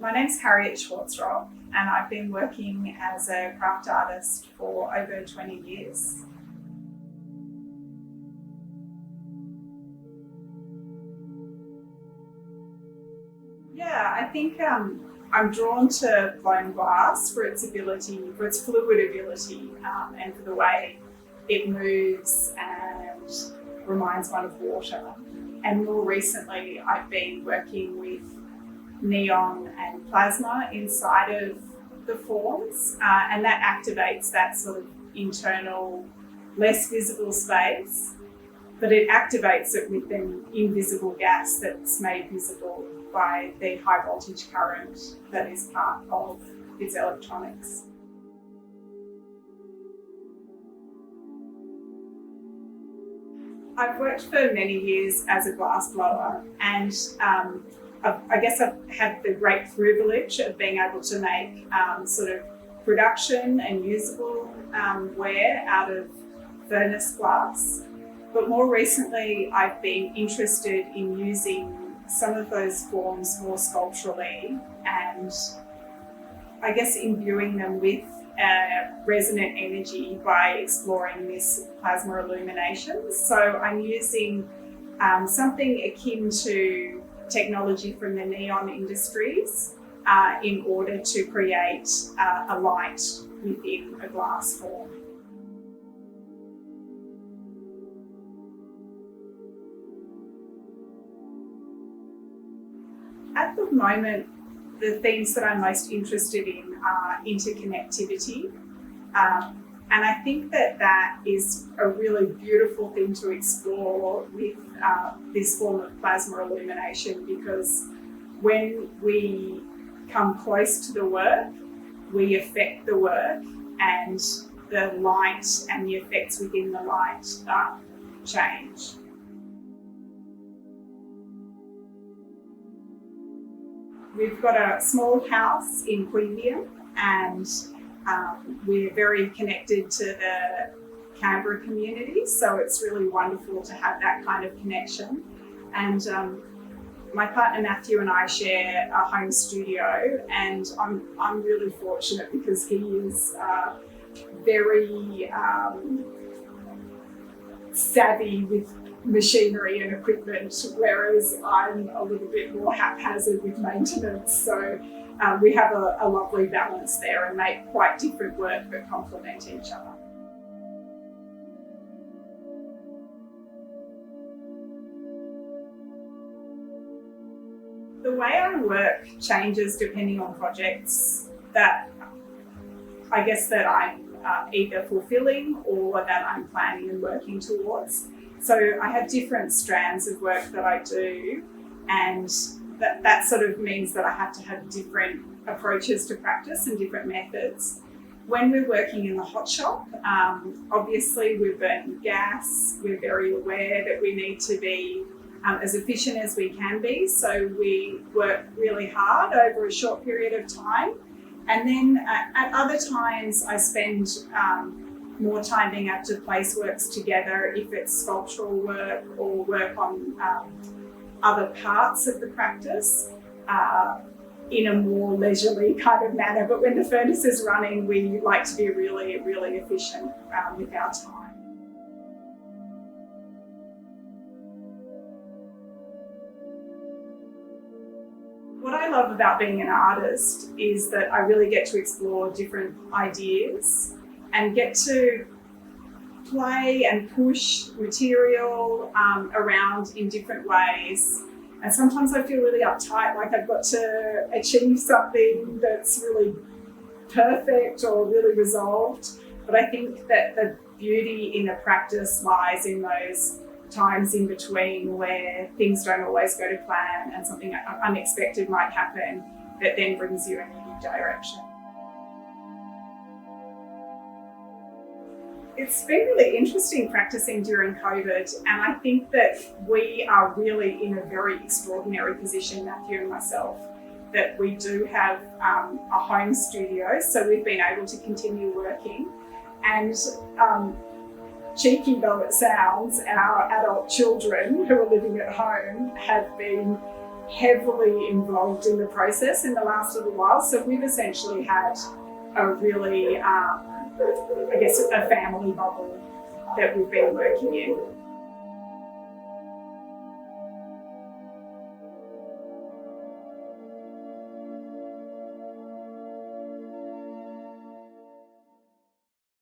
My name's Harriet Schwarzrock, and I've been working as a craft artist for over 20 years. Yeah, I think I'm drawn to blown glass for its fluid ability, and for the way it moves and reminds one of water. And more recently, I've been working with neon and plasma inside of the forms, and that activates that sort of internal, less visible space, but it activates it with an invisible gas that's made visible by the high voltage current that is part of its electronics. I've worked for many years as a glass blower, and I guess I've had the great privilege of being able to make sort of production and usable ware out of furnace glass. But more recently, I've been interested in using some of those forms more sculpturally and I guess imbuing them with resonant energy by exploring this plasma illumination. So I'm using something akin to technology from the neon industries in order to create a light within a glass form. At the moment, the things that I'm most interested in are interconnectivity. And I think that is a really beautiful thing to explore with this form of plasma illumination, because when we come close to the work, we affect the work, and the light and the effects within the light change. We've got a small house in Queanbeyan, and we're very connected to the Canberra community, so it's really wonderful to have that kind of connection. And my partner Matthew and I share a home studio, and I'm really fortunate because he is very savvy with machinery and equipment, whereas I'm a little bit more haphazard with maintenance. So we have a lovely balance there and make quite different work but complement each other. The way I work changes depending on projects that I guess that I'm either fulfilling or that I'm planning and working towards. So I have different strands of work that I do, and that sort of means that I have to have different approaches to practice and different methods. When we're working in the hot shop, obviously we're burning gas. We're very aware that we need to be as efficient as we can be. So we work really hard over a short period of time. And then at other times I spend more time being able to place works together, if it's sculptural work or work on other parts of the practice in a more leisurely kind of manner. But when the furnace is running, we like to be really, really efficient with our time. What I love about being an artist is that I really get to explore different ideas and get to play and push material around in different ways. And sometimes I feel really uptight, like I've got to achieve something that's really perfect or really resolved. But I think that the beauty in a practice lies in those times in between where things don't always go to plan and something unexpected might happen that then brings you in a new direction. It's been really interesting practicing during COVID, and I think that we are really in a very extraordinary position, Matthew and myself, that we do have a home studio, so we've been able to continue working. And cheeky though it sounds, our adult children who are living at home have been heavily involved in the process in the last little while. So we've essentially had a really, I guess, a family bubble that we've been working in.